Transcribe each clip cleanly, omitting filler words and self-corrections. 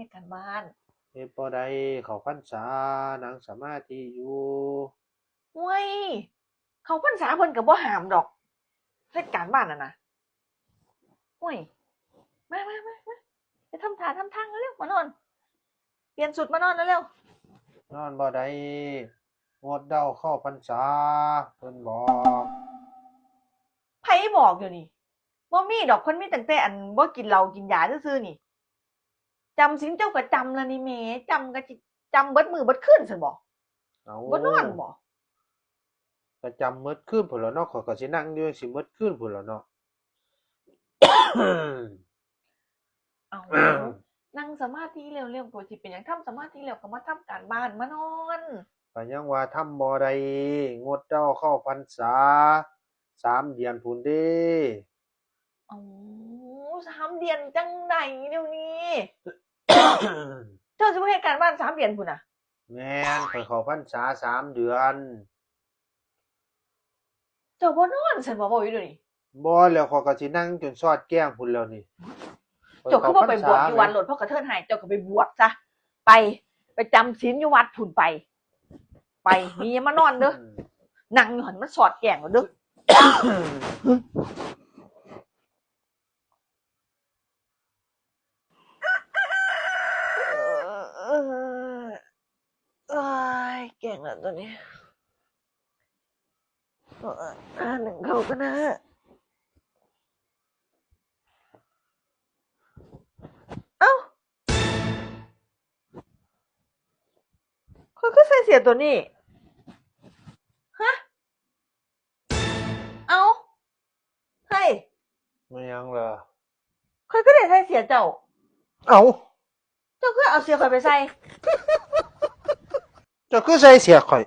เหตุการณ์บ้านเฮ็ดบ่ได้เข้าพรรษานั่งสมาธิอยู่เว้ยเขาพรรษาเพิ่นก็บ่ห้ามดอกเหตุการณ์บ้านน่ะนะเว้ยมาไปทำท่าทำทางเร็วๆมานอนเปลี่ยนชุดมานอนเร็วนอนบ่ได้งดเหล้าเข้าพรรษาเพิ่นบอก ไผบอกอยู่นี่บ่มีดอกเพิ่นมีตั้งแต่อันบ่กินเหล้ากินยาซื่อๆนี่จำศีลเจ้าก็จำแล้วนี่แหมจำก็สิจำเบิดมื้อเบิดคืนซั่นบ่เอ้าบ่นอนบ่ก็จำหมดคืนพู้นแหล้วเนาะข้อยก็สินั่งอยู่จั่งซี้หมดคืนพู้นแหล้วเนาะ เอ้านั่งสมาธิเร็วๆก็สิเป็นหยังทำสมาธิแล้วก็มาทำการบ้านมานอนก็ยังว่าทำบ่ได้งดเหล้าเข้าพรรษา3 เดือนพู้นเด้ อ๋อ3เดือนจังไดเดี๋ยวนี้ เจ้าสิบ่เฮ็ดการบ้าน3เดือนพุ่นน่ะแม่นข้อยเข้าพรรษา3 เดือน เจ้าบ่นอนซั่นบ่เว้าอยู่เดี๋ยวนี้บ่แล้วข้อยก็สินั่งจนสอดแก้งพู้นแล้วนี่ข้อยเจ้าคือบ่เข้าพรไปบวชรษาแหมอยู่วัดโลดเพราะกระเทินให้เจ้าก็ไปบวชซะไปไปจำศีลอยู่วัดพุ่นไปมีอย่ามานอนเด้อนั่งอยู่หั่นมันสอดแกล้งเอาเด้อเอ้ยแกล้งแล้วตัวนี้หนึ่งเข้าก็นะเอ้าข้อยคือใส่เสียตัวนี้ฮะเอ้าเฮ้ยไม่ยังล่ะข้อยก็ได้ใส่เสียเจ้าเอ้าเจ้าคือเอาเสียข้อยไปใส่เจ้าคือใส่เสียข่อย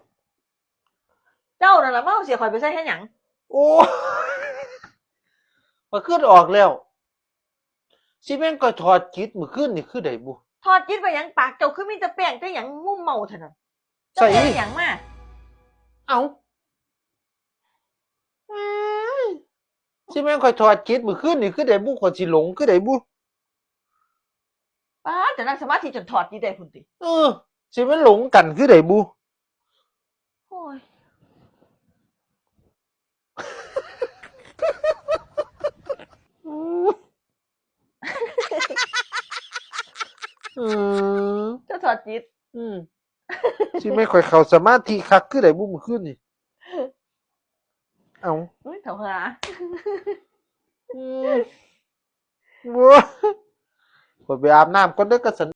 เจ้านั่นล่ะมาเอาเสียข้อยไปใส่เฮ็ดหยังโอ้มาขึ้นออกแล้วสิแม่นก็ถอดจิตมื้อคืนนี่คือได้บุถอดจิตไปหยังปากเจ้าคือมีแต่แป้งแต่หยังงุ่มเมาเท่านั้นเจ้าใส่เฮ็ดหยังมาเอ้าสิแม่นข่อยถอดจิตมื้อคืนนี่คือได้บุข่อยสิหลงคือได้บุป๊าดจะนั่งสมาธิจนถอดจิตได้พุ่นติเออสิแม่นหลงกันคือได้บุ โอ้ยอืมเจ้าถอดจิตอืมสิแม่นข่อยเข้าสมาธิคักคือได้บุมื้อคืนนี่เอ้าอุ้ยเฒ่าหาอืมบ่ข่อยไปอาบน้ำก่อนเด้อก็สัน